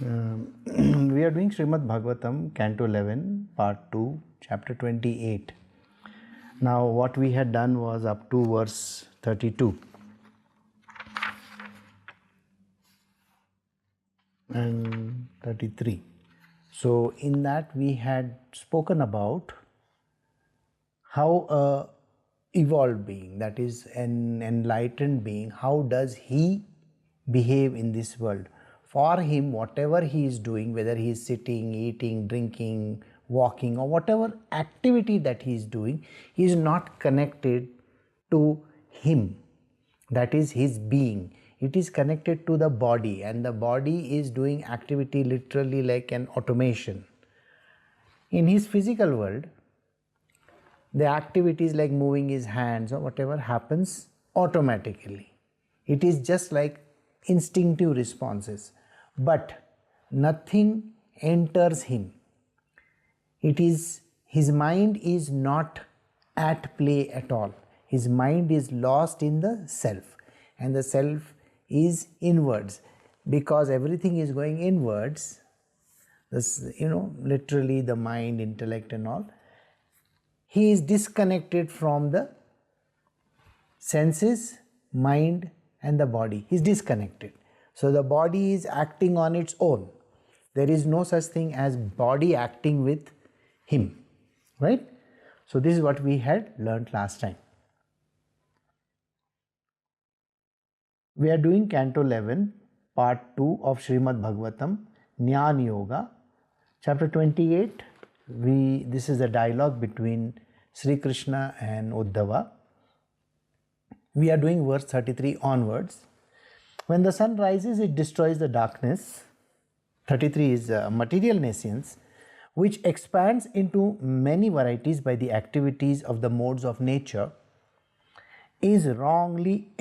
We are doing Srimad Bhagavatam, Canto 11, Part 2, Chapter 28. Now, what we had done was up to verse 32. And 33. So, in that we had spoken about how a evolved being, that is an enlightened being, how does he behave in this world. For him, whatever he is doing, whether he is sitting, eating, drinking, walking, or whatever activity that he is doing, he is not connected to him, that is his being. It is connected to the body, and the body is doing activity literally like an automation. In his physical world, the activities like moving his hands or whatever happens automatically. It is just like instinctive responses, but nothing enters him. It is, his mind is not at play at all. His mind is lost in the self, and the self is inwards, because everything is going inwards. This, literally the mind, intellect and all. He is disconnected from the senses, mind and the body. He is disconnected. So the body is acting on its own. There is no such thing as body acting with him, right? So this is what we had learnt last time. We are doing Canto 11, Part 2 of Srimad Bhagavatam, Jnana Yoga, Chapter 28. This is a dialogue between Sri Krishna and Uddhava. We are doing verse 33 onwards. When the sun rises, it destroys the darkness. 33 is material nescience, which expands into many varieties by the activities of the modes of nature, is wrongly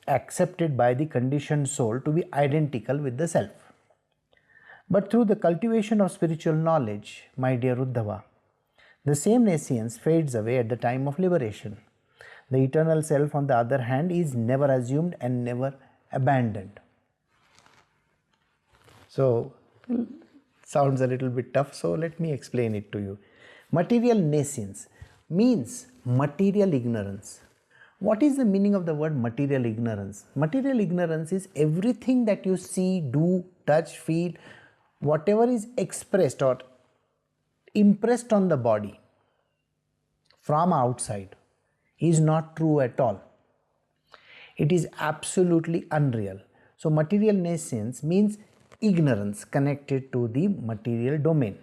accepted by the conditioned soul to be identical with the self. But through the cultivation of spiritual knowledge, my dear Uddhava, the same nescience fades away at the time of liberation. The eternal self, on the other hand, is never assumed and never abandoned. So, sounds a little bit tough, so let me explain it to you. Material nescience means material ignorance. What is the meaning of the word material ignorance? Material ignorance is everything that you see, do, touch, feel, whatever is expressed or impressed on the body from outside is not true at all. It is absolutely unreal. So material nescience means ignorance connected to the material domain.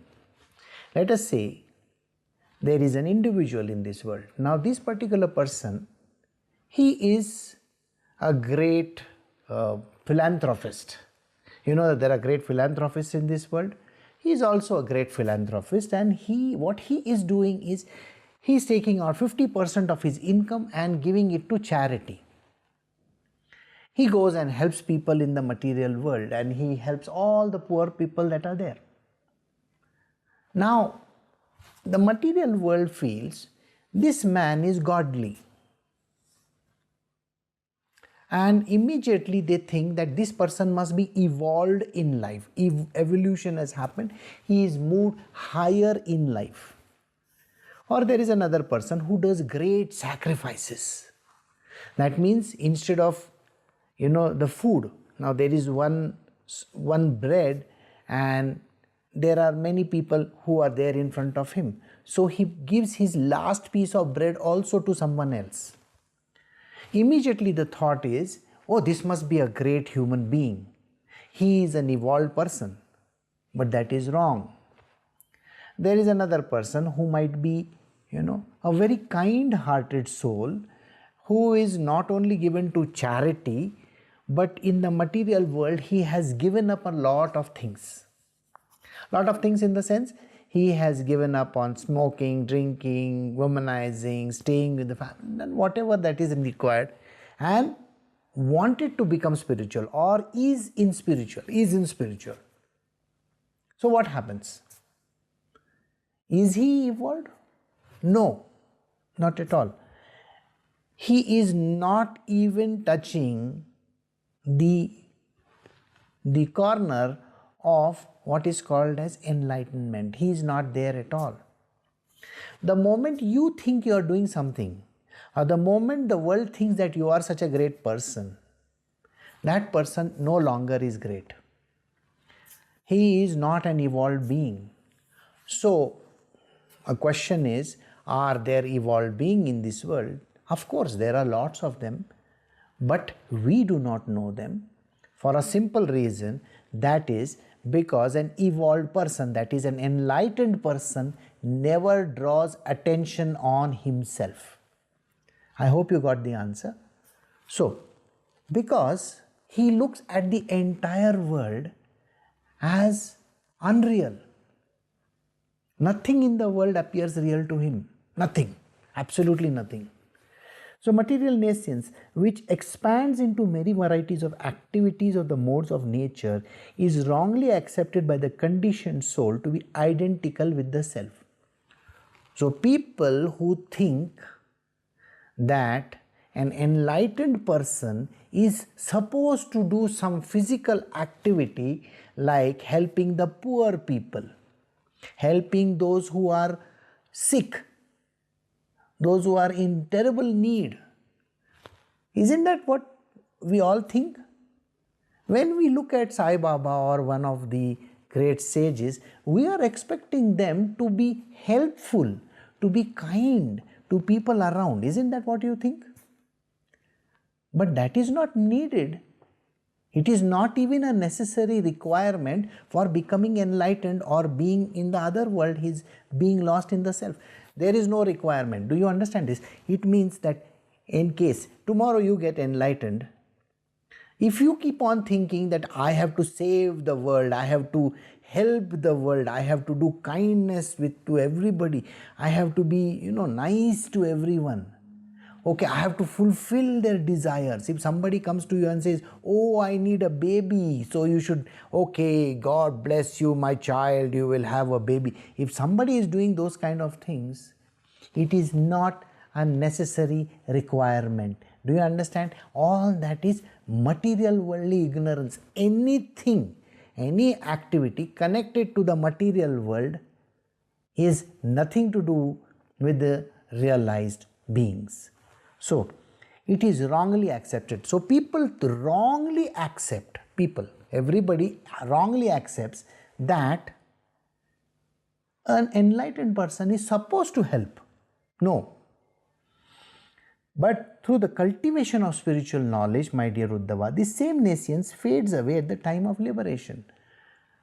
Let us say there is an individual in this world. Now this particular person, he is a great philanthropist. You know that there are great philanthropists in this world. He is also a great philanthropist, and what he is doing is he is taking out 50% of his income and giving it to charity. He goes and helps people in the material world, and he helps all the poor people that are there. Now, the material world feels this man is godly. And immediately they think that this person must be evolved in life. Evolution has happened. He is moved higher in life. Or there is another person who does great sacrifices. That means instead of the food, now there is one bread and there are many people who are there in front of him. So he gives his last piece of bread also to someone else. Immediately the thought is, oh, this must be a great human being. He is an evolved person. But that is wrong. There is another person who might be, a very kind-hearted soul who is not only given to charity, but in the material world he has given up a lot of things. Lot of things in the sense, he has given up on smoking, drinking, womanizing, staying with the family, and whatever that is required, and wanted to become spiritual or is in spiritual. So what happens? Is he evolved? No, not at all. He is not even touching the corner of what is called as enlightenment. He is not there at all. The moment you think you are doing something, or the moment the world thinks that you are such a great person, that person no longer is great. He is not an evolved being. So, a question is, are there evolved beings in this world? Of course, there are lots of them, but we do not know them for a simple reason, that is because an evolved person, that is an enlightened person, never draws attention on himself. I hope you got the answer. So, because he looks at the entire world as unreal. Nothing in the world appears real to him. Nothing. Absolutely nothing. So material nescience, which expands into many varieties of activities of the modes of nature, is wrongly accepted by the conditioned soul to be identical with the self. So people who think that an enlightened person is supposed to do some physical activity like helping the poor people, helping those who are sick, those who are in terrible need. Isn't that what we all think? When we look at Sai Baba or one of the great sages, we are expecting them to be helpful, to be kind to people around. Isn't that what you think? But that is not needed. It is not even a necessary requirement for becoming enlightened or being in the other world, his being lost in the self. There is no requirement. Do you understand this? It means that in case tomorrow you get enlightened, if you keep on thinking that I have to save the world, I have to help the world, I have to do kindness to everybody, I have to be, nice to everyone. Okay, I have to fulfill their desires. If somebody comes to you and says, oh, I need a baby, so you should, okay, God bless you, my child, you will have a baby. If somebody is doing those kind of things, it is not a necessary requirement. Do you understand? All that is material worldly ignorance. Anything, any activity connected to the material world is nothing to do with the realized beings. So, it is wrongly accepted. So, everybody wrongly accepts that an enlightened person is supposed to help. No. But through the cultivation of spiritual knowledge, my dear Uddhava, this same nescience fades away at the time of liberation.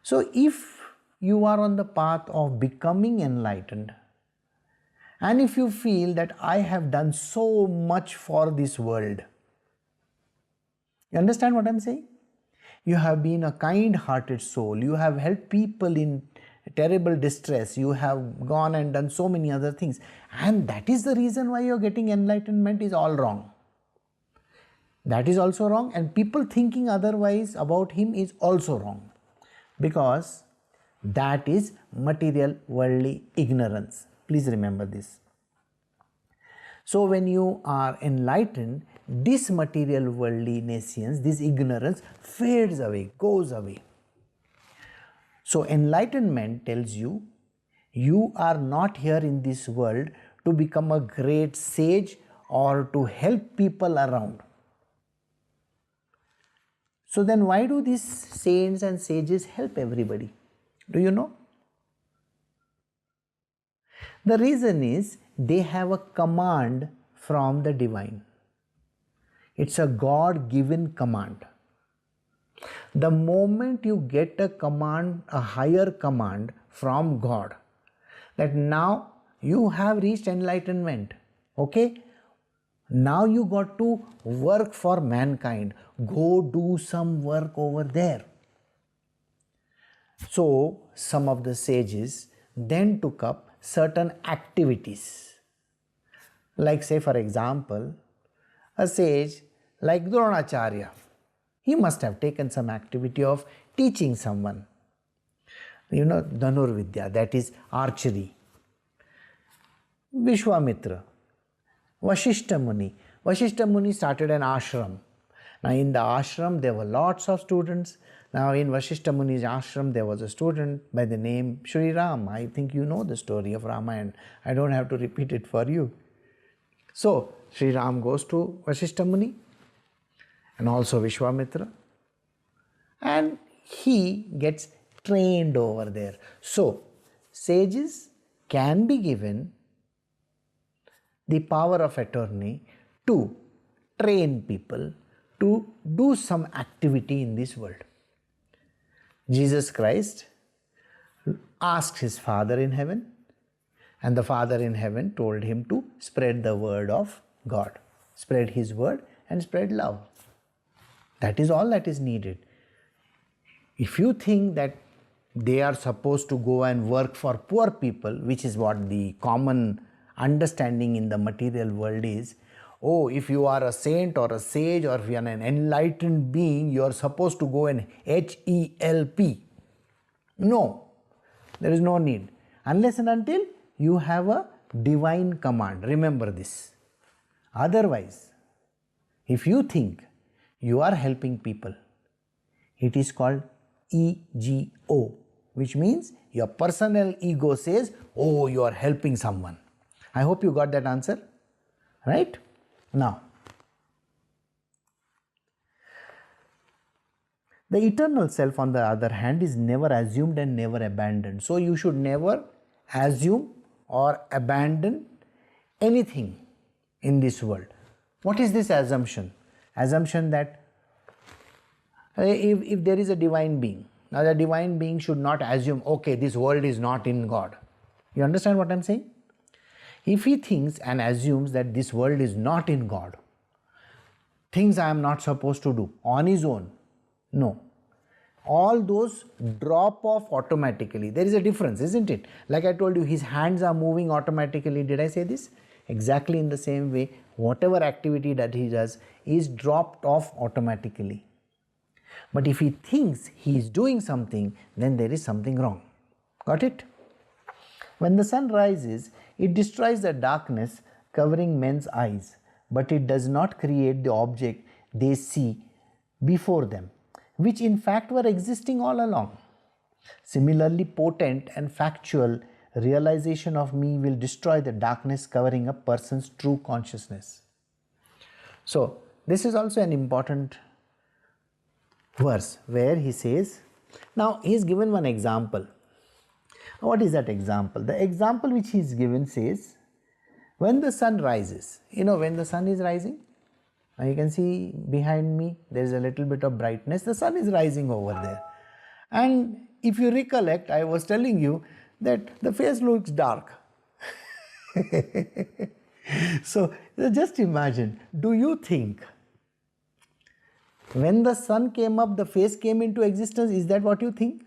So, if you are on the path of becoming enlightened, and if you feel that I have done so much for this world, you understand what I am saying? You have been a kind-hearted soul, you have helped people in terrible distress, you have gone and done so many other things, and that is the reason why you are getting enlightenment is all wrong. That is also wrong, and people thinking otherwise about him is also wrong, because that is material worldly ignorance. Please remember this. So when you are enlightened, this material worldly nescience, this ignorance fades away, goes away. So enlightenment tells you, you are not here in this world to become a great sage or to help people around. So then why do these saints and sages help everybody? Do you know? The reason is they have a command from the divine. It's a God-given command. The moment you get a command, a higher command from God, that now you have reached enlightenment, okay? Now you got to work for mankind. Go do some work over there. So some of the sages then took up certain activities. Like say for example, a sage like Dronacharya, he must have taken some activity of teaching someone. Dhanurvidya, that is archery. Vishwamitra, Vashishta Muni started an ashram. Now in the ashram there were lots of students. Now in Vasishtha Muni's ashram there was a student by the name Sriram. I think you know the story of Ramayana. I don't have to repeat it for you. So Sriram goes to Vasishtha Muni and also Vishwamitra, and he gets trained over there. So sages can be given the power of attorney to train people to do some activity in this world. Jesus Christ asked his Father in heaven, and the Father in heaven told him to spread the word of God, spread his word and spread love. That is all that is needed. If you think that they are supposed to go and work for poor people, which is what the common understanding in the material world is, oh, if you are a saint or a sage or if you are an enlightened being, you are supposed to go and HELP. No, there is no need. Unless and until you have a divine command. Remember this. Otherwise, if you think you are helping people, it is called ego, which means your personal ego says, oh, you are helping someone. I hope you got that answer, right? Now, the eternal self, on the other hand, is never assumed and never abandoned. So you should never assume or abandon anything in this world. What is this assumption? Assumption that if there is a divine being, now the divine being should not assume, okay, this world is not in God. You understand what I am saying? If he thinks and assumes that this world is not in God, things I am not supposed to do on his own, no. All those drop off automatically. There is a difference, isn't it? Like I told you, his hands are moving automatically. Did I say this? Exactly in the same way, whatever activity that he does is dropped off automatically. But if he thinks he is doing something, then there is something wrong. Got it? When the sun rises, it destroys the darkness covering men's eyes, but it does not create the object they see before them, which in fact were existing all along. Similarly potent and factual realization of me will destroy the darkness covering a person's true consciousness. So this is also an important verse where he says, now he is given one example. What is that example? The example which he is given says, when the sun rises, when the sun is rising, now you can see behind me there is a little bit of brightness, the sun is rising over there. And if you recollect, I was telling you that the face looks dark. So just imagine, do you think when the sun came up, the face came into existence? Is that what you think?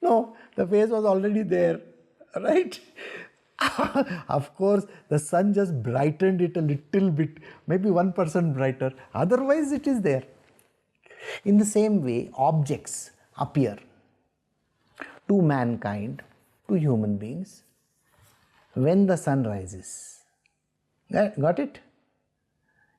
No, the face was already there, right? Of course, the sun just brightened it a little bit, maybe 1% brighter. Otherwise, it is there. In the same way, objects appear to mankind, to human beings, when the sun rises. Got it?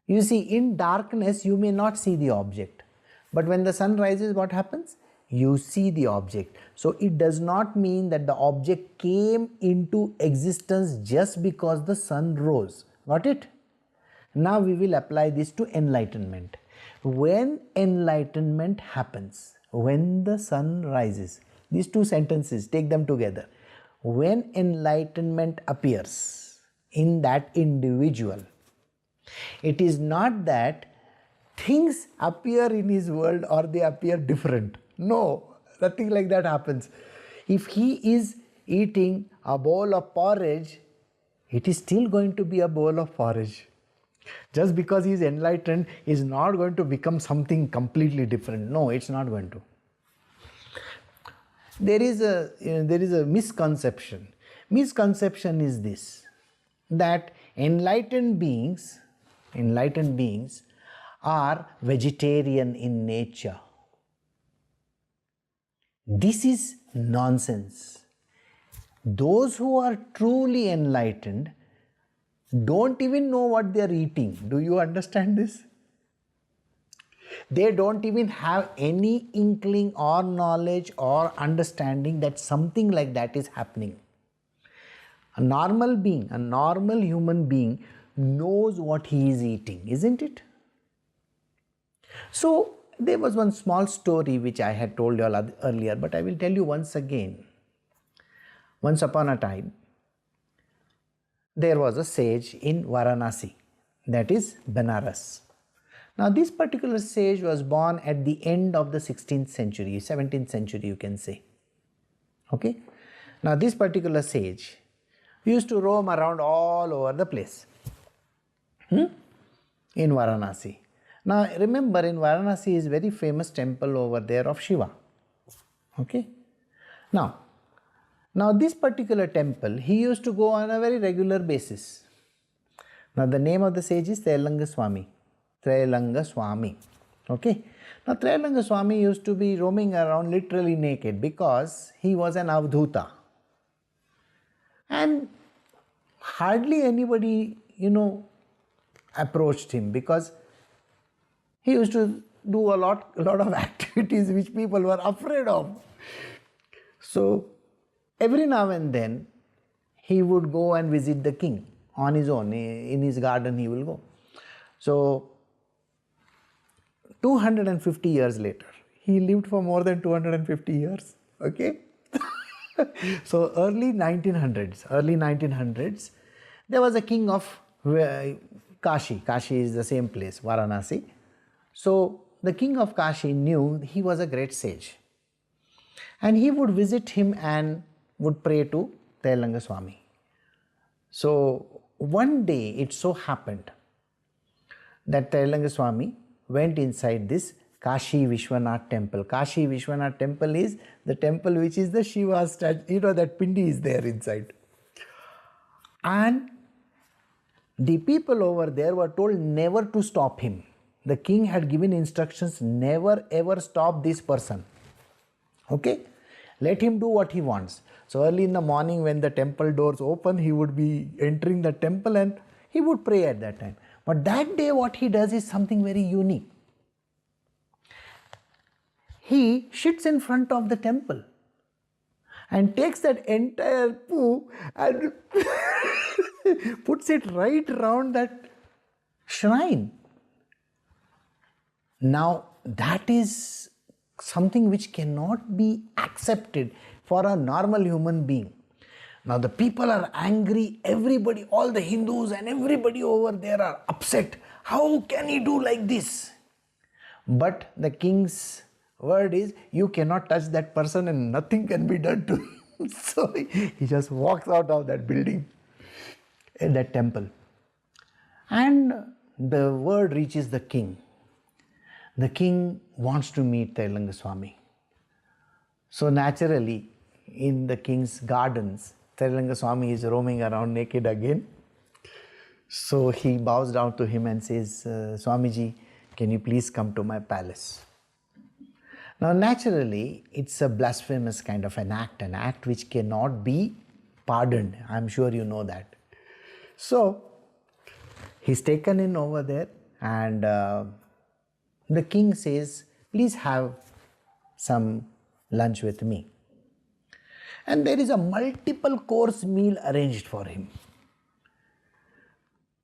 You see, in darkness, you may not see the object. But when the sun rises, what happens? You see the object. So it does not mean that the object came into existence just because the sun rose. Got it? Now we will apply this to enlightenment. When enlightenment happens, when the sun rises, these two sentences, take them together. When enlightenment appears in that individual, it is not that things appear in his world or they appear different. No, nothing like that happens. If he is eating a bowl of porridge, it is still going to be a bowl of porridge. Just because he is enlightened is not going to become something completely different. No, it's not going to. There is a misconception. Misconception is this, that enlightened beings are vegetarian in nature. This is nonsense. Those who are truly enlightened don't even know what they are eating. Do you understand this? They don't even have any inkling or knowledge or understanding that something like that is happening. A normal being, a normal human being knows what he is eating, isn't it? So, there was one small story which I had told you all earlier, but I will tell you once again. Once upon a time, there was a sage in Varanasi, that is Benares. Now, this particular sage was born at the end of the 16th century, 17th century, you can say. Okay? Now, this particular sage used to roam around all over the place in Varanasi. Now, remember, in Varanasi is very famous temple over there of Shiva. Okay? Now, this particular temple, he used to go on a very regular basis. Now, the name of the sage is Trailanga Swami. Trailanga Swami. Okay. Now, Trailanga Swami used to be roaming around literally naked because he was an avdhuta. And hardly anybody, approached him because he used to do a lot of activities which people were afraid of. So, every now and then, he would go and visit the king on his own. In his garden, he will go. So, 250 years later, he lived for more than 250 years. Okay? So, early 1900s, there was a king of Kashi. Kashi is the same place, Varanasi. So, the king of Kashi knew he was a great sage. And he would visit him and would pray to Trailanga Swami. So, one day it so happened that Trailanga Swami went inside this Kashi Vishwanath temple. Kashi Vishwanath temple is the temple which is the Shiva statue, that Pindi is there inside. And the people over there were told never to stop him. The king had given instructions, never ever stop this person. Okay? Let him do what he wants. So early in the morning when the temple doors open, he would be entering the temple and he would pray at that time. But that day what he does is something very unique. He shits in front of the temple and takes that entire poo and puts it right around that shrine. Now that is something which cannot be accepted for a normal human being. Now the people are angry, everybody, all the Hindus and everybody over there are upset. How can he do like this? But the king's word is, you cannot touch that person and nothing can be done to him. So he just walks out of that building, in that temple. And the word reaches the king. The king wants to meet Trailanga Swami. So naturally, in the king's gardens, Trailanga Swami is roaming around naked again. So he bows down to him and says, Swamiji, can you please come to my palace? Now naturally, it's a blasphemous kind of an act which cannot be pardoned. I'm sure you know that. So he's taken in over there and the king says, please have some lunch with me. And there is a multiple course meal arranged for him.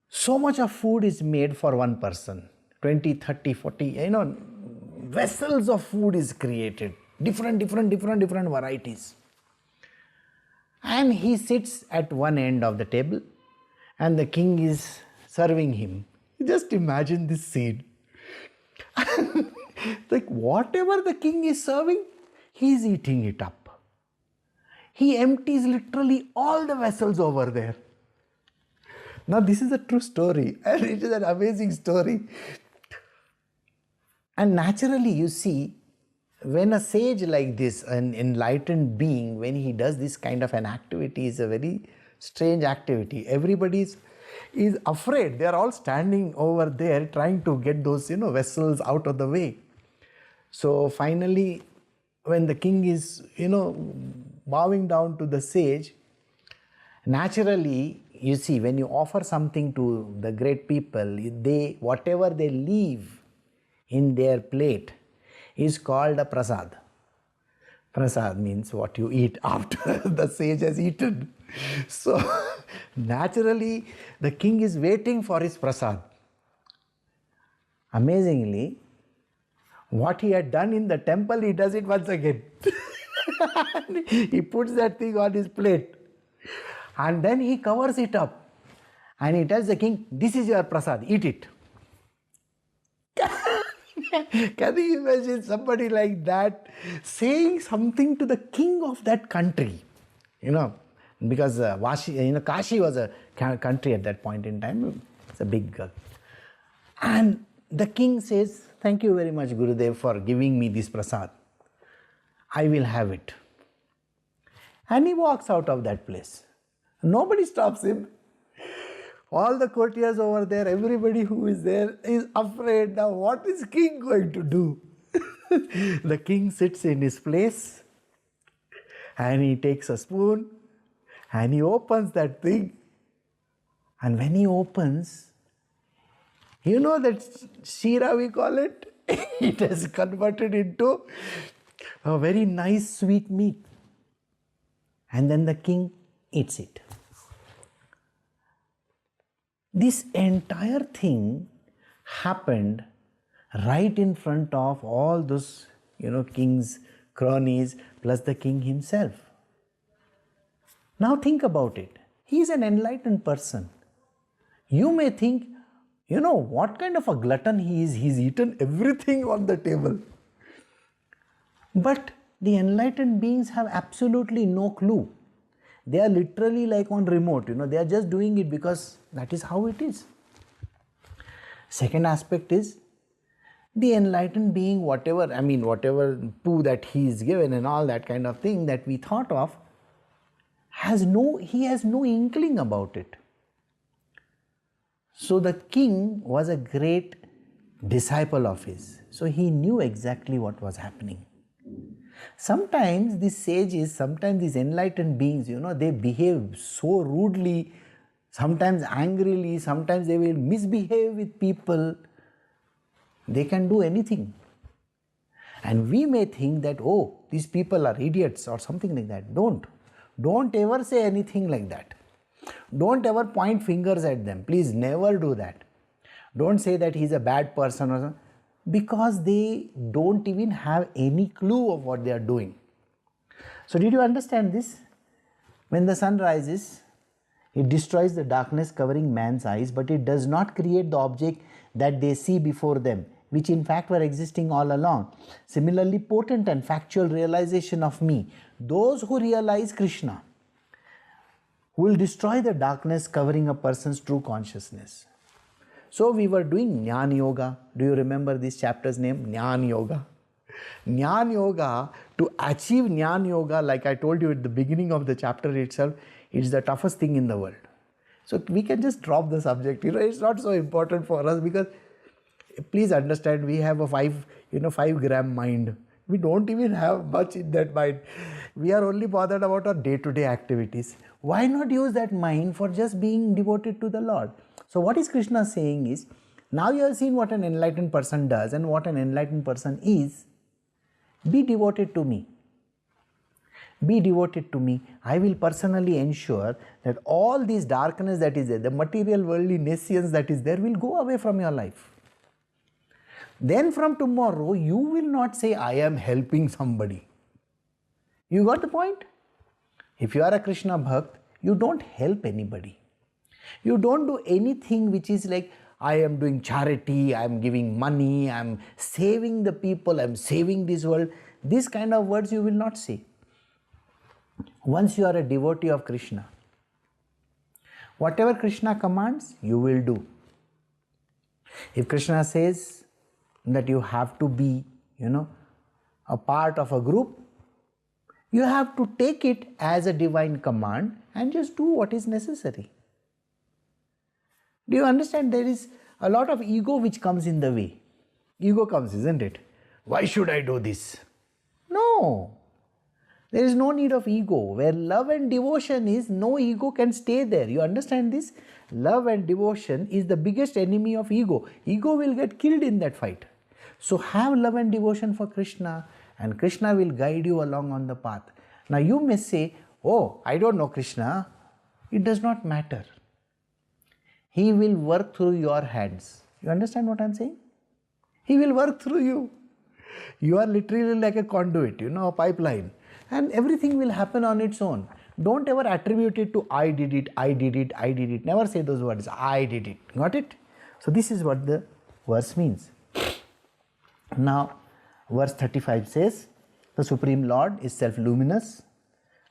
So much of food is made for one person. 20, 30, 40, vessels of food is created. Different varieties. And he sits at one end of the table and the king is serving him. Just imagine this scene. Like whatever the king is serving, he is eating it up. He empties literally all the vessels over there. Now this is a true story and it is an amazing story. And naturally you see, when a sage like this, an enlightened being, when he does this kind of an activity, is a very strange activity. Everybody is afraid. They are all standing over there trying to get those vessels out of the way. So finally, when the king is bowing down to the sage, naturally you see, when you offer something to the great people, whatever they leave, in their plate is called a prasad. Prasad means what you eat after the sage has eaten. So naturally the king is waiting for his prasad. Amazingly, what he had done in the temple, he does it once again. He puts that thing on his plate and then he covers it up and he tells the king, this is your prasad, eat it. Can you imagine somebody like that saying something to the king of that country? Because Kashi was a country at that point in time. It's a big and the king says, thank you very much, Gurudev, for giving me this prasad. I will have it. And he walks out of that place. Nobody stops him. All the courtiers over there, everybody who is there is afraid. Now what is king going to do? The king sits in his place and he takes a spoon and he opens that thing. And when he opens, you know that shira we call it? It has converted into a very nice sweet meat. And then the king eats it. This entire thing happened right in front of all those, king's cronies plus the king himself. Now think about it. He is an enlightened person. You may think, what kind of a glutton he is. He's eaten everything on the table. But the enlightened beings have absolutely no clue. They are literally like on remote, they are just doing it because that is how it is. Second aspect is the enlightened being, whatever poo that he is given and all that kind of thing that we thought of, he has no inkling about it. So the king was a great disciple of his. So he knew exactly what was happening. Sometimes these sages, sometimes these enlightened beings, they behave so rudely, sometimes angrily, sometimes they will misbehave with people. They can do anything. And we may think that, these people are idiots or something like that. Don't ever say anything like that. Don't ever point fingers at them. Please never do that. Don't say that he's a bad person or something, because they don't even have any clue of what they are doing. So did you understand this? When the sun rises, it destroys the darkness covering man's eyes, but it does not create the object that they see before them, which in fact were existing all along. Similarly, potent and factual realization of me, those who realize Krishna, will destroy the darkness covering a person's true consciousness. So we were doing Jnana Yoga. Do you remember this chapter's name? Jnana Yoga. Jnana Yoga, to achieve Jnana Yoga, like I told you at the beginning of the chapter itself, it's the toughest thing in the world. So we can just drop the subject. It's not so important for us because please understand, we have a 5-gram mind. We don't even have much in that mind. We are only bothered about our day-to-day activities. Why not use that mind for just being devoted to the Lord? So what is Krishna saying is, now you have seen what an enlightened person does and what an enlightened person is. Be devoted to me. Be devoted to me. I will personally ensure that all this darkness that is there, the material worldly nescience that is there, will go away from your life. Then from tomorrow, you will not say, I am helping somebody. You got the point? If you are a Krishna Bhakt, you don't help anybody. You don't do anything which is like, I am doing charity, I am giving money, I am saving the people, I am saving this world. These kind of words you will not say. Once you are a devotee of Krishna, whatever Krishna commands, you will do. If Krishna says that you have to be, a part of a group, you have to take it as a divine command and just do what is necessary. Do you understand? There is a lot of ego which comes in the way. Ego comes, isn't it? Why should I do this? No. There is no need of ego. Where love and devotion is, no ego can stay there. You understand this? Love and devotion is the biggest enemy of ego. Ego will get killed in that fight. So have love and devotion for Krishna, and Krishna will guide you along on the path. Now you may say, oh, I don't know Krishna. It does not matter. He will work through your hands. You understand what I am saying? He will work through you. You are literally like a conduit, a pipeline. And everything will happen on its own. Don't ever attribute it to I did it, I did it, I did it. Never say those words, I did it. Got it? So this is what the verse means. Now, verse 35 says, the Supreme Lord is self-luminous,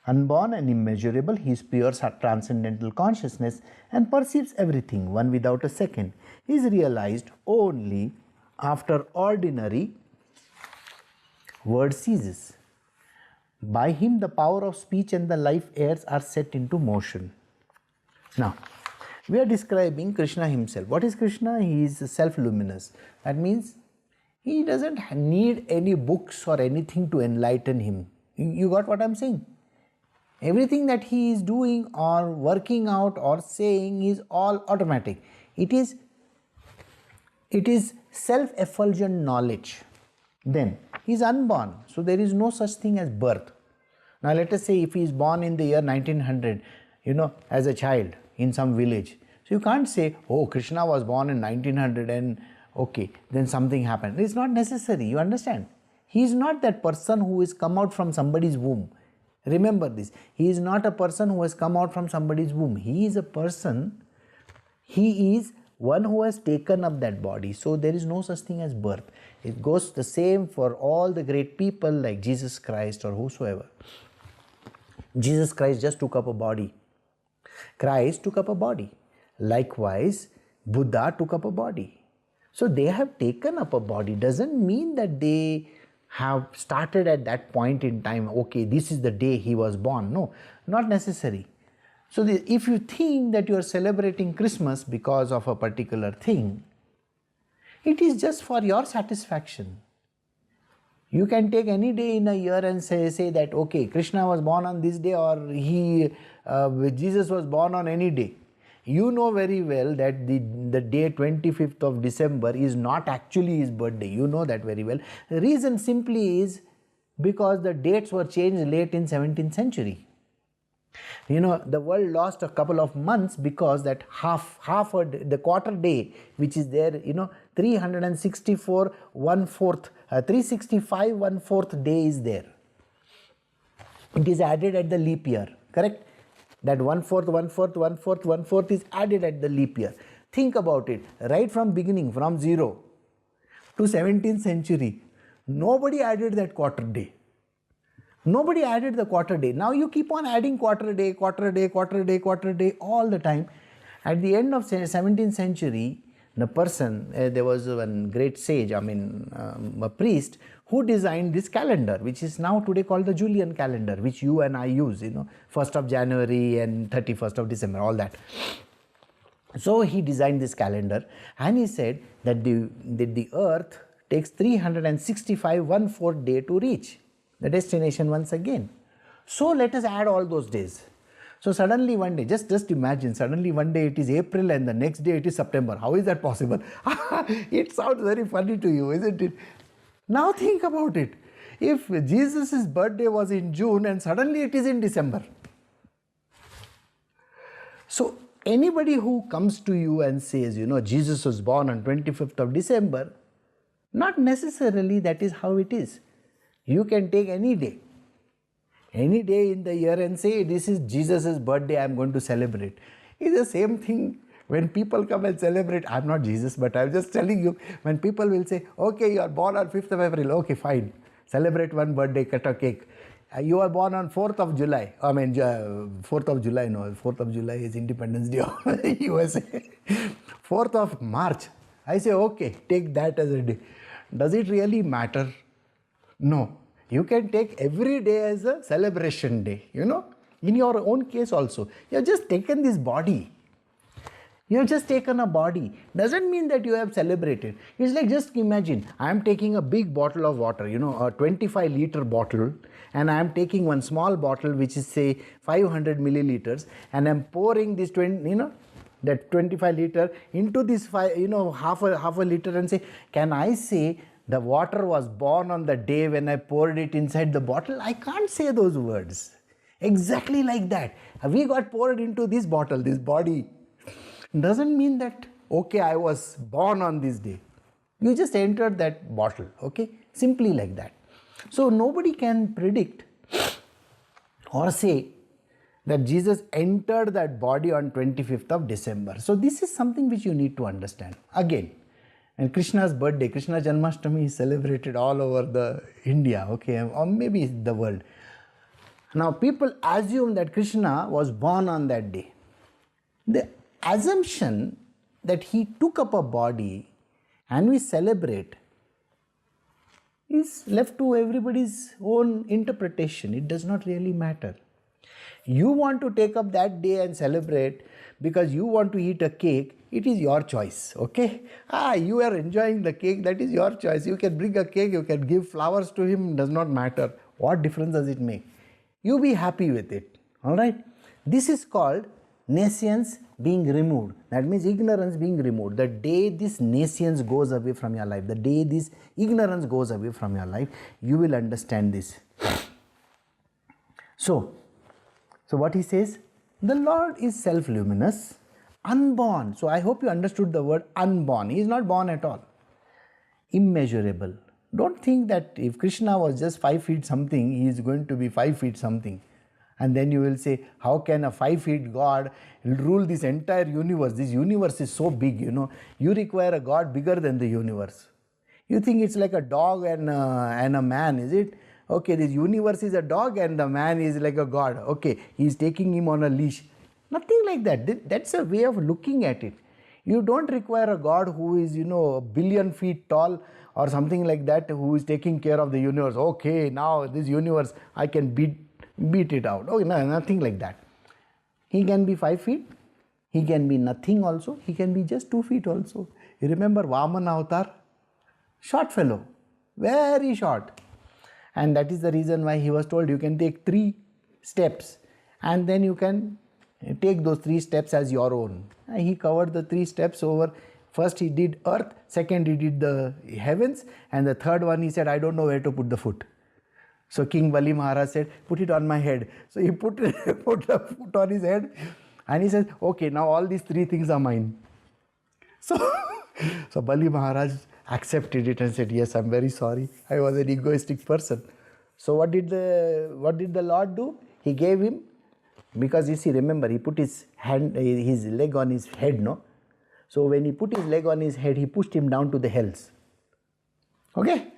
unborn and immeasurable. He is pure transcendental consciousness and perceives everything, one without a second. He is realized only after ordinary word ceases. By him the power of speech and the life airs are set into motion. Now, we are describing Krishna himself. What is Krishna? He is self-luminous. That means he doesn't need any books or anything to enlighten him. You got what I am saying? Everything that he is doing or working out or saying is all automatic. It is self-effulgent knowledge. Then he is unborn, so there is no such thing as birth. Now let us say if he is born in the year 1900, as a child in some village. So you can't say, oh, Krishna was born in 1900 and okay, then something happened. It's not necessary, you understand? He is not that person who has come out from somebody's womb. Remember this, he is not a person who has come out from somebody's womb. He is a person, he is one who has taken up that body. So there is no such thing as birth. It goes the same for all the great people like Jesus Christ or whosoever. Jesus Christ just took up a body. Christ took up a body. Likewise, Buddha took up a body. So they have taken up a body. Doesn't mean that they have started at that point in time, okay, this is the day he was born. No, not necessary. So if you think that you are celebrating Christmas because of a particular thing, it is just for your satisfaction. You can take any day in a year and say that, okay, Krishna was born on this day or Jesus was born on any day. You know very well that the day 25th of December is not actually his birthday. You know that very well. The reason simply is because the dates were changed late in 17th century. The world lost a couple of months because that the quarter day, which is there, 365 1/4 day is there. It is added at the leap year, correct? That 1/4 is added at the leap year. Think about it, right from beginning, from 0 to 17th century, nobody added that quarter day. Nobody added the quarter day. Now you keep on adding quarter day all the time. At the end of 17th century, the person, there was one great sage, a priest, who designed this calendar, which is now today called the Julian calendar, which you and I use, 1st of January and 31st of December, all that. So he designed this calendar and he said that the earth takes 365 1/4 day to reach the destination once again. So let us add all those days. So suddenly one day, just imagine, suddenly one day it is April and the next day it is September. How is that possible? It sounds very funny to you, isn't it? Now think about it. If Jesus' birthday was in June and suddenly it is in December. So anybody who comes to you and says, Jesus was born on 25th of December, not necessarily that is how it is. You can take any day in the year and say, this is Jesus' birthday, I am going to celebrate. It's the same thing when people come and celebrate. I'm not Jesus, but I'm just telling you, when people will say, okay, you are born on 5th of April, okay, fine, celebrate one birthday, cut a cake. You are born on 4th of July, 4th of July, no, 4th of July is Independence Day of USA. 4th of March, I say, okay, take that as a day. Does it really matter? No, you can take every day as a celebration day, in your own case also. You have just taken this body. You have just taken a body. Doesn't mean that you have celebrated. It's like, just imagine, I am taking a big bottle of water, a 25-liter bottle, and I am taking one small bottle which is say 500 milliliters, and I am pouring this that 25 liter into this half a liter and say, can I say the water was born on the day when I poured it inside the bottle. I can't say those words. Exactly like that. We got poured into this bottle, this body. Doesn't mean that, okay, I was born on this day. You just entered that bottle, okay? Simply like that. So nobody can predict or say that Jesus entered that body on 25th of December. So this is something which you need to understand. Again, and Krishna's birthday, Krishna Janmashtami is celebrated all over the India, okay, or maybe the world. Now people assume that Krishna was born on that day. The assumption that he took up a body and we celebrate is left to everybody's own interpretation. It does not really matter. You want to take up that day and celebrate because you want to eat a cake, it is your choice, okay? You are enjoying the cake, that is your choice. You can bring a cake, you can give flowers to him, does not matter. What difference does it make? You be happy with it, alright? This is called nescience being removed. That means ignorance being removed. The day this nescience goes away from your life, the day this ignorance goes away from your life, you will understand this. So what he says, the Lord is self-luminous, unborn. So I hope you understood the word unborn. He is not born at all. Immeasurable. Don't think that if Krishna was just 5 feet something, he is going to be 5 feet something. And then you will say, how can a 5 feet God rule this entire universe? This universe is so big, You require a God bigger than the universe. You think it's like a dog and a man, is it? Okay, this universe is a dog and the man is like a God. Okay, he is taking him on a leash. Nothing like that. That's a way of looking at it. You don't require a God who is, a billion feet tall or something like that, who is taking care of the universe. Okay, now this universe, I can beat it out. Oh, no, nothing like that. He can be 5 feet. He can be nothing also. He can be just 2 feet also. You remember Vaman Avatar? Short fellow. Very short. And that is the reason why he was told you can take 3 steps and then you can take those 3 steps as your own. And he covered the 3 steps over. First he did earth, second he did the heavens, and the third one he said, I don't know where to put the foot. So King Bali Maharaj said, put it on my head. So he put the foot on his head and he says, okay, now all these 3 things are mine. So Bali Maharaj accepted it and said, yes, I'm very sorry. I was an egoistic person. So what did the Lord do? He gave him, because you see, remember, he put his leg on his head, no? So when he put his leg on his head, he pushed him down to the hells. Okay?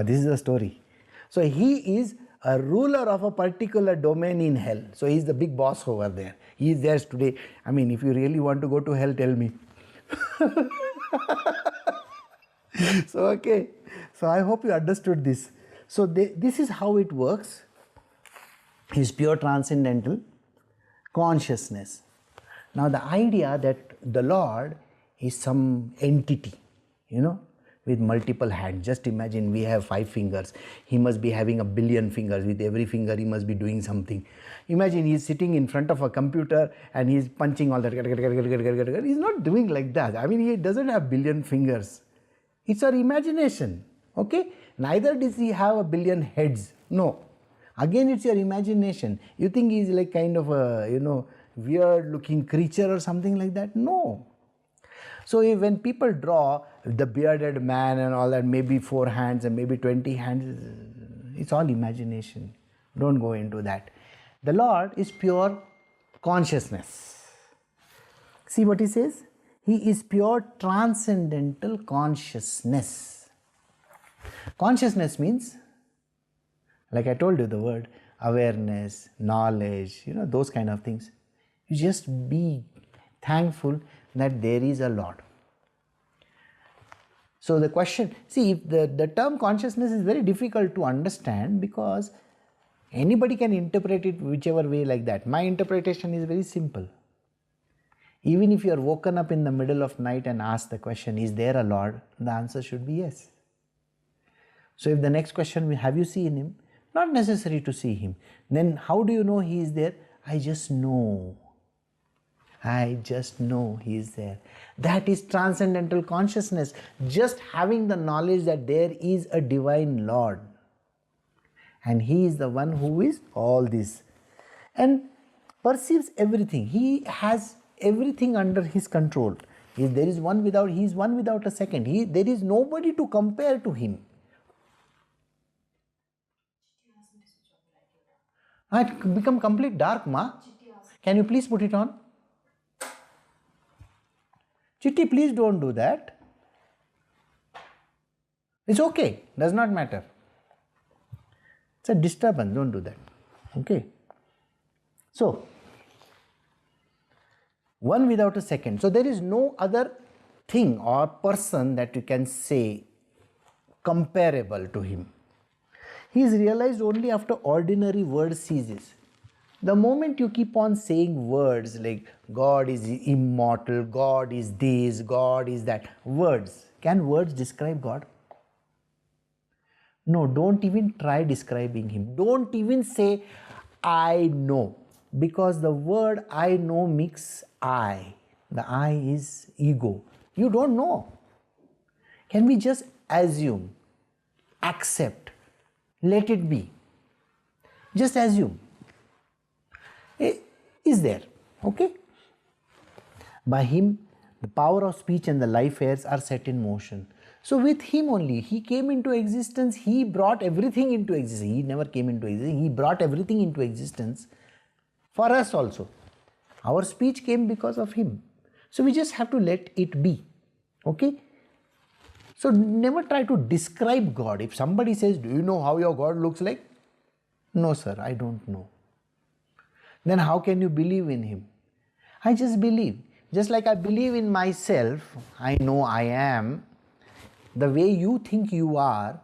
This is the story. So he is a ruler of a particular domain in hell. So he is the big boss over there. He is there today. I mean, if you really want to go to hell, tell me. So okay. So I hope you understood this. So this is how it works. Is pure transcendental consciousness. Now the idea that the Lord is some entity, with multiple hands. Just imagine we have 5 fingers. He must be having 1 billion fingers. With every finger he must be doing something. Imagine he is sitting in front of a computer and he is punching all that. He is not doing like that. I mean, he doesn't have 1 billion fingers. It's our imagination. Okay? Neither does he have 1 billion heads. No. Again, it's your imagination. You think he's like kind of a, weird looking creature or something like that? No. So when people draw the bearded man and all that, maybe 4 hands and maybe 20 hands, it's all imagination. Don't go into that. The Lord is pure consciousness. See what he says? He is pure transcendental consciousness. Consciousness means, like I told you the word, awareness, knowledge, those kind of things. You just be thankful that there is a Lord. So the question, see, if the term consciousness is very difficult to understand because anybody can interpret it whichever way like that. My interpretation is very simple. Even if you are woken up in the middle of night and asked the question, is there a Lord? The answer should be yes. So if the next question, have you seen him? Not necessary to see him. Then how do you know he is there? I just know. I just know He is there. That is transcendental consciousness. Just having the knowledge that there is a divine Lord. And He is the one who is all this. And perceives everything. He has everything under His control. If there is one without, He is one without a second. There is nobody to compare to Him. It become complete dark, Ma. Can you please put it on? Chitti, please don't do that. It's okay. Does not matter. It's a disturbance. Don't do that. Okay. So, one without a second. So, there is no other thing or person that you can say comparable to Him. He is realized only after ordinary word ceases. The moment you keep on saying words like God is immortal, God is this, God is that, words, can words describe God? No, don't even try describing Him. Don't even say, I know. Because the word I know makes I. The I is ego. You don't know. Can we just assume, accept, let it be? Just assume. Is there. Okay? By Him, the power of speech and the life airs are set in motion. So with Him only, He came into existence, He brought everything into existence. He never came into existence, He brought everything into existence for us also. Our speech came because of Him. So we just have to let it be. Okay? So never try to describe God. If somebody says, do you know how your God looks like? No, sir, I don't know. Then how can you believe in Him? I just believe. Just like I believe in myself, I know I am. The way you think you are,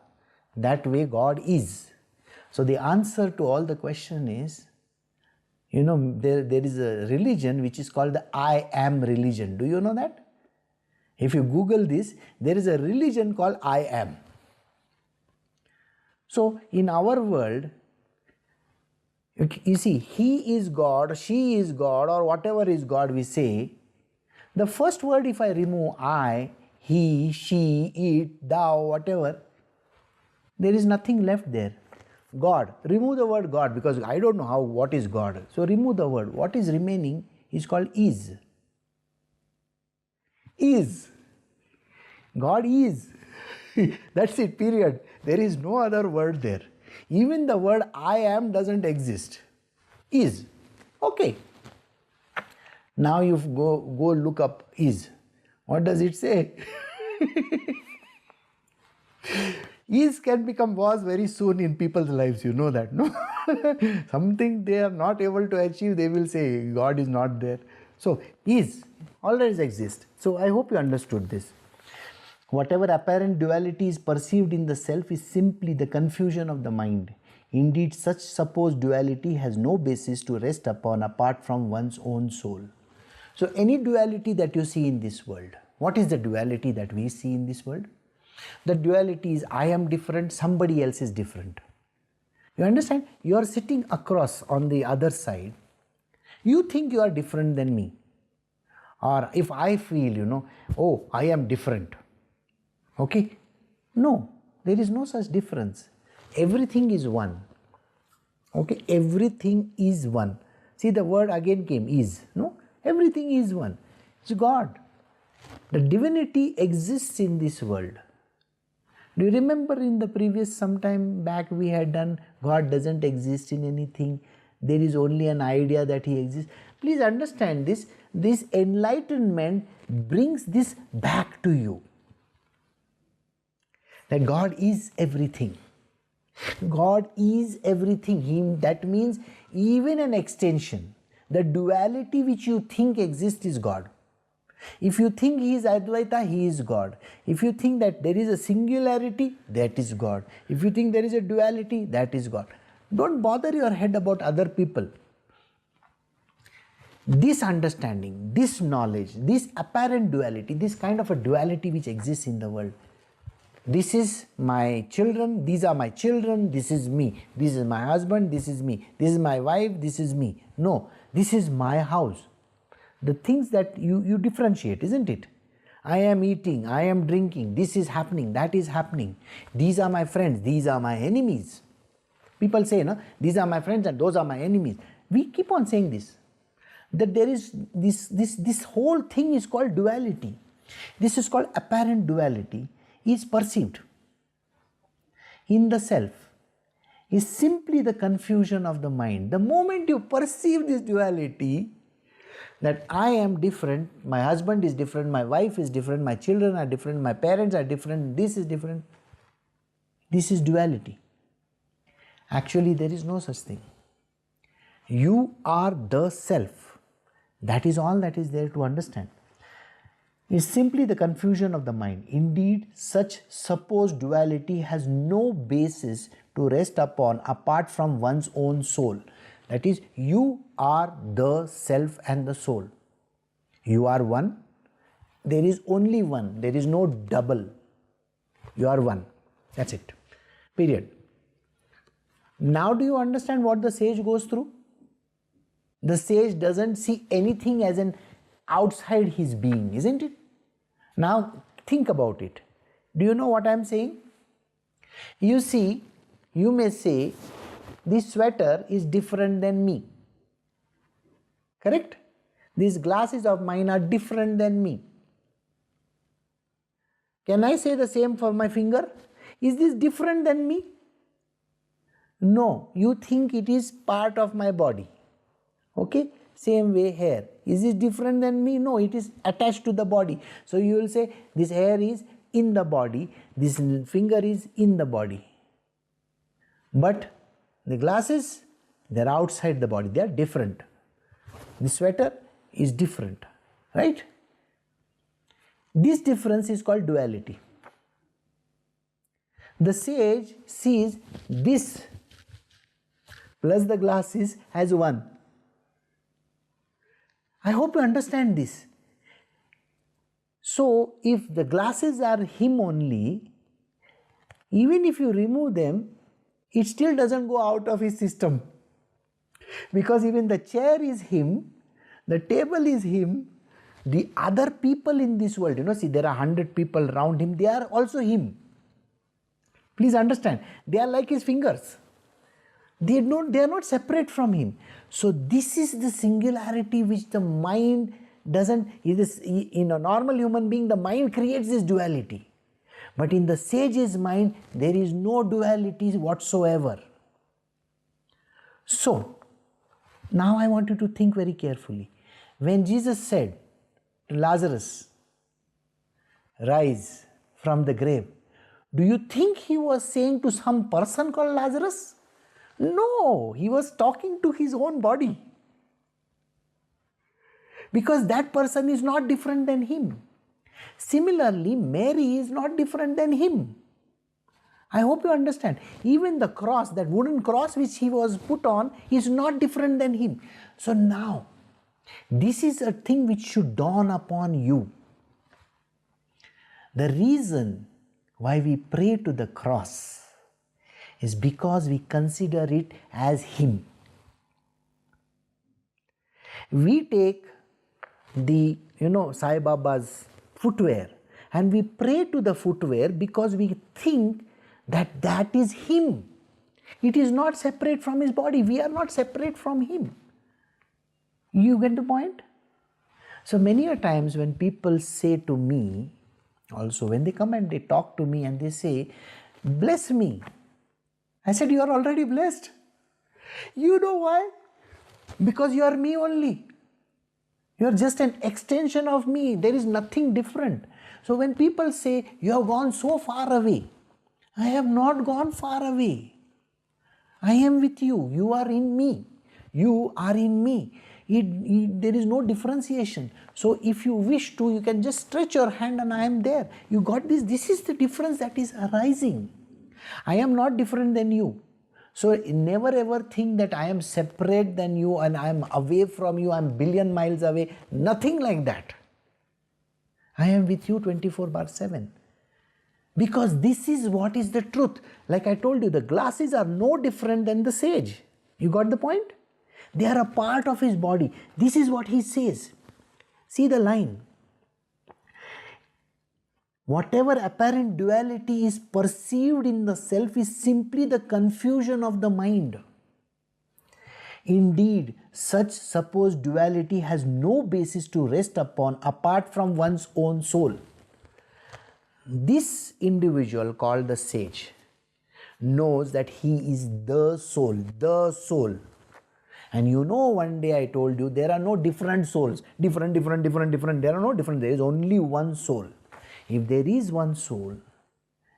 that way God is. So the answer to all the question is, there is a religion which is called the I am religion. Do you know that? If you Google this, there is a religion called I am. So in our world, you see, He is God, she is God, or whatever is God we say. The first word, if I remove I, he, she, it, thou, whatever, there is nothing left there. God. Remove the word God, because I don't know what is God. So remove the word. What is remaining is called is. Is. God is. That's it, period. There is no other word there. Even the word I am doesn't exist. Is. Okay. Now you go look up is. What does it say? Is can become was very soon in people's lives, you know that, no? Something they are not able to achieve, they will say God is not there. So is always exists. So I hope you understood this. Whatever apparent duality is perceived in the self is simply the confusion of the mind. Indeed, such supposed duality has no basis to rest upon apart from one's own soul. So any duality that you see in this world, what is the duality that we see in this world? The duality is I am different, somebody else is different. You understand? You are sitting across on the other side. You think you are different than me. Or if I feel, oh, I am different. Okay? No, there is no such difference. Everything is one. Okay? Everything is one. See, the word again came, is. No? Everything is one. It's God. The divinity exists in this world. Do you remember in the previous sometime back we had done God doesn't exist in anything. There is only an idea that He exists. Please understand this. This enlightenment brings this back to you. That God is everything. God is everything. That means even an extension. The duality which you think exists is God. If you think He is Advaita, He is God. If you think that there is a singularity, that is God. If you think there is a duality, that is God. Don't bother your head about other people. This understanding, this knowledge, this apparent duality, this kind of a duality which exists in the world. This is my children, these are my children, this is me. This is my husband, this is me. This is my wife, this is me. No, this is my house. the things that you differentiate, isn't it? I am eating, I am drinking, this is happening, that is happening. These are my friends, these are my enemies. People say, no, these are my friends and those are my enemies. We keep on saying this. That there is this whole thing is called duality. This is called apparent duality, is perceived in the self, is simply the confusion of the mind. The moment you perceive this duality, that I am different, my husband is different, my wife is different, my children are different, my parents are different, this is different. This is duality. Actually, there is no such thing. You are the self. That is all that is there to understand. It's simply the confusion of the mind. Indeed, such supposed duality has no basis to rest upon apart from one's own soul. That is, you are the self and the soul. You are one. There is only one. There is no double. You are one. That's it. Period. Now do you understand what the sage goes through? The sage doesn't see anything as an outside his being, isn't it? Now think about it. Do you know what I am saying? You see, you may say, this sweater is different than me. Correct? These glasses of mine are different than me. Can I say the same for my finger? Is this different than me? No, you think it is part of my body. Okay? Same way hair. Is it different than me? No, it is attached to the body. So you will say this hair is in the body, this finger is in the body. But the glasses, they are outside the body, they are different. The sweater is different, right? This difference is called duality. The sage sees this plus the glasses as one. I hope you understand this. So, if the glasses are him only, even if you remove them, it still doesn't go out of his system. Because even the chair is him, the table is him, the other people in this world, see there are 100 people around him, they are also him. Please understand, they are like his fingers. They are not separate from him. So this is the singularity which the mind doesn't, in a normal human being, the mind creates this duality. But in the sage's mind, there is no duality whatsoever. So, now I want you to think very carefully. When Jesus said, Lazarus, rise from the grave, do you think he was saying to some person called Lazarus? No, he was talking to his own body. Because that person is not different than him. Similarly, Mary is not different than him. I hope you understand. Even the cross, that wooden cross which he was put on, is not different than him. So now, this is a thing which should dawn upon you. The reason why we pray to the cross is because we consider it as him. We take the, Sai Baba's footwear and we pray to the footwear because we think that that is him. It is not separate from his body. We are not separate from him. You get the point? So many a times when people say to me, also when they come and they talk to me and they say, bless me. I said, you are already blessed. You know why? Because you are me only. You are just an extension of me. There is nothing different. So when people say, you have gone so far away, I have not gone far away. I am with you. You are in me. You are in me. There is no differentiation. So if you wish to, you can just stretch your hand and I am there. You got this. This is the difference that is arising. I am not different than you. So never ever think that I am separate than you and I am away from you, I am billion miles away. Nothing like that. I am with you 24/7. Because this is what is the truth. Like I told you, the glasses are no different than the sage. You got the point? They are a part of his body. This is what he says. See the line. Whatever apparent duality is perceived in the self is simply the confusion of the mind. Indeed, such supposed duality has no basis to rest upon apart from one's own soul. This individual called the sage knows that he is the soul, the soul. And you know, one day I told you there are no different souls, different. There are no different, there is only one soul. If there is one soul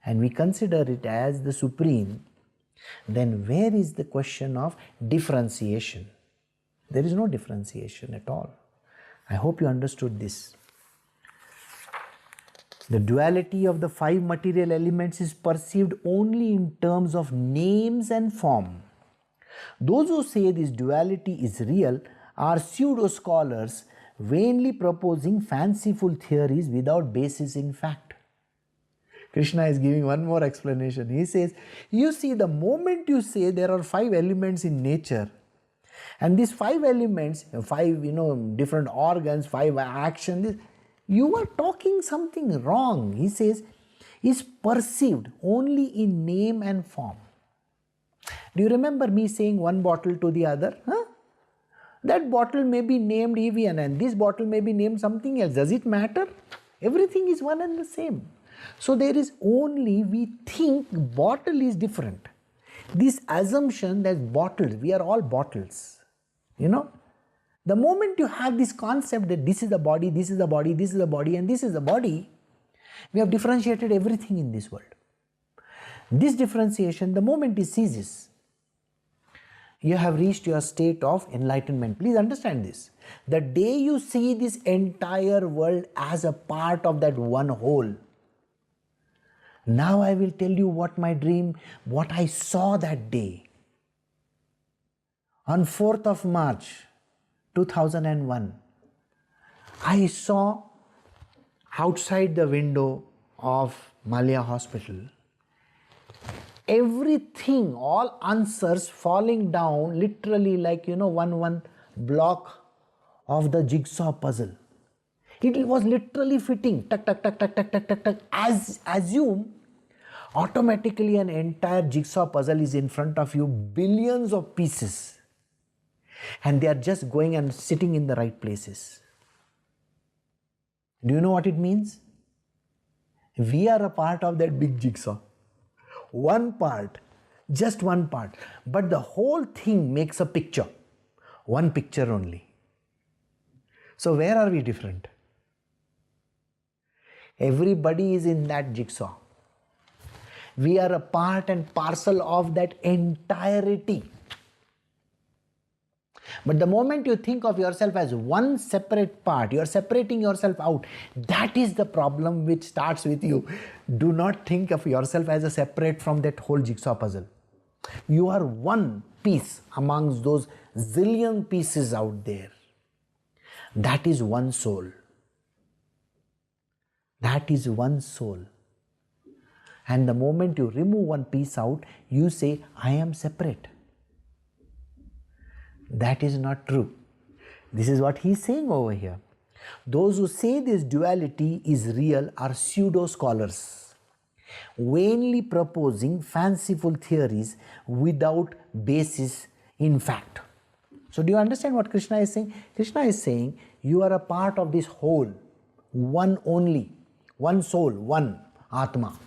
and we consider it as the supreme, then where is the question of differentiation? There is no differentiation at all. I hope you understood this. The duality of the five material elements is perceived only in terms of names and form. Those who say this duality is real are pseudo-scholars vainly proposing fanciful theories without basis in fact. Krishna is giving one more explanation. He says, you see, the moment you say there are five elements in nature, and these five elements, five different organs, five actions, you are talking something wrong. He says, is perceived only in name and form. Do you remember me saying one bottle to the other? That bottle may be named Evian and this bottle may be named something else. Does it matter? Everything is one and the same. So there is only, we think bottle is different. This assumption that bottles, we are all bottles. The moment you have this concept that this is the body, this is the body, this is the body, and this is the body, we have differentiated everything in this world. This differentiation, the moment it ceases, you have reached your state of enlightenment. Please understand this. The day you see this entire world as a part of that one whole. Now I will tell you what my dream, what I saw that day. On 4th of March 2001, I saw outside the window of Malia Hospital everything, all answers falling down literally like one block of the jigsaw puzzle. It was literally fitting, tuck, tuck, tuck, tuck, tuck, tuck, tuck, tuck. Assume automatically an entire jigsaw puzzle is in front of you, billions of pieces, and they are just going and sitting in the right places. Do you know what it means? We are a part of that big jigsaw. One part, just one part, but the whole thing makes a picture, one picture only. So where are we different? Everybody is in that jigsaw. We are a part and parcel of that entirety. But the moment you think of yourself as one separate part, you are separating yourself out. That is the problem which starts with you. Do not think of yourself as a separate from that whole jigsaw puzzle. You are one piece amongst those zillion pieces out there. That is one soul. That is one soul. And the moment you remove one piece out, you say, I am separate. That is not true. This is what he is saying over here. Those who say this duality is real are pseudo-scholars, vainly proposing fanciful theories without basis in fact. So do you understand what Krishna is saying? Krishna is saying, you are a part of this whole, one only, one soul, one Atma,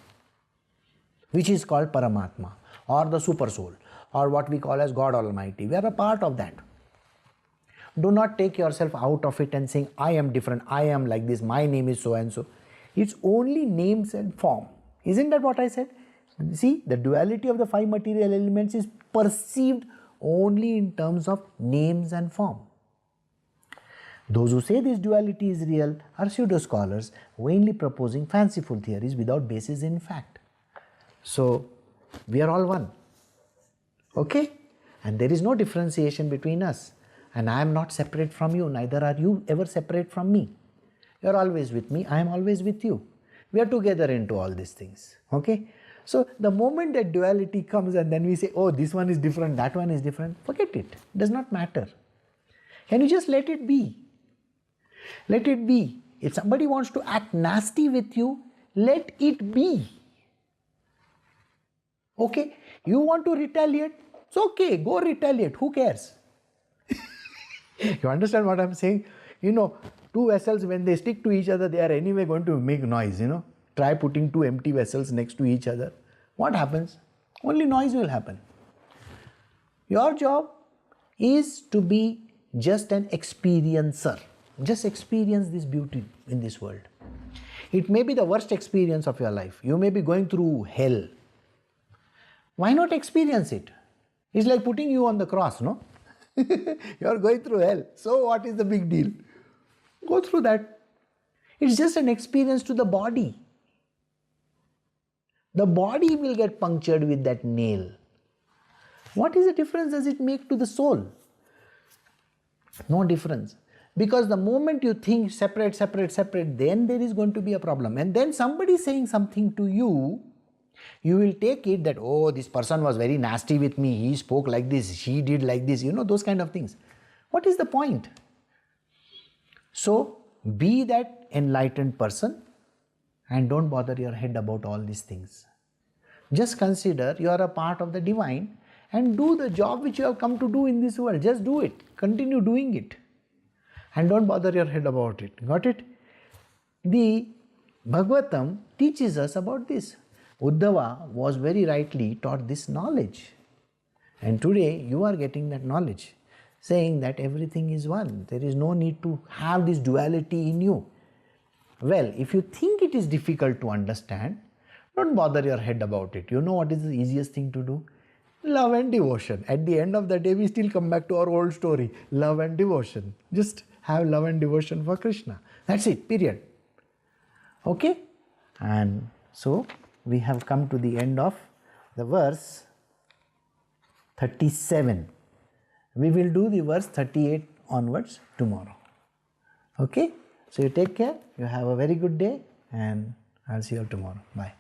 which is called Paramatma or the Super Soul, or what we call as God Almighty. We are a part of that. Do not take yourself out of it and saying, I am different, I am like this, my name is so and so. It's only names and form. Isn't that what I said? See, the duality of the five material elements is perceived only in terms of names and form. Those who say this duality is real are pseudo-scholars, vainly proposing fanciful theories without basis in fact. So, we are all one. Okay? And there is no differentiation between us. And I am not separate from you, neither are you ever separate from me. You are always with me, I am always with you. We are together into all these things. Okay? So the moment that duality comes and then we say, oh, this one is different, that one is different, forget it. It does not matter. Can you just let it be? Let it be. If somebody wants to act nasty with you, let it be. Okay? You want to retaliate? It's okay, go retaliate. Who cares? You understand what I'm saying? Two vessels, when they stick to each other, they are anyway going to make noise. Try putting two empty vessels next to each other. What happens? Only noise will happen. Your job is to be just an experiencer. Just experience this beauty in this world. It may be the worst experience of your life. You may be going through hell. Why not experience it? It's like putting you on the cross, no? You are going through hell. So what is the big deal? Go through that. It's just an experience to the body. The body will get punctured with that nail. What is the difference does it make to the soul? No difference. Because the moment you think separate, then there is going to be a problem. And then somebody saying something to you, you will take it that, oh, this person was very nasty with me. He spoke like this. She did like this. Those kind of things. What is the point? So, be that enlightened person and don't bother your head about all these things. Just consider you are a part of the divine and do the job which you have come to do in this world. Just do it. Continue doing it. And don't bother your head about it. Got it? The Bhagavatam teaches us about this. Uddhava was very rightly taught this knowledge. And today you are getting that knowledge, saying that everything is one. There is no need to have this duality in you. Well, if you think it is difficult to understand, don't bother your head about it. You know what is the easiest thing to do? Love and devotion. At the end of the day, we still come back to our old story. Love and devotion. Just have love and devotion for Krishna. That's it, period. Okay? And so, we have come to the end of the verse 37. We will do the verse 38 onwards tomorrow. Okay? So, you take care. You have a very good day and I'll see you all tomorrow. Bye.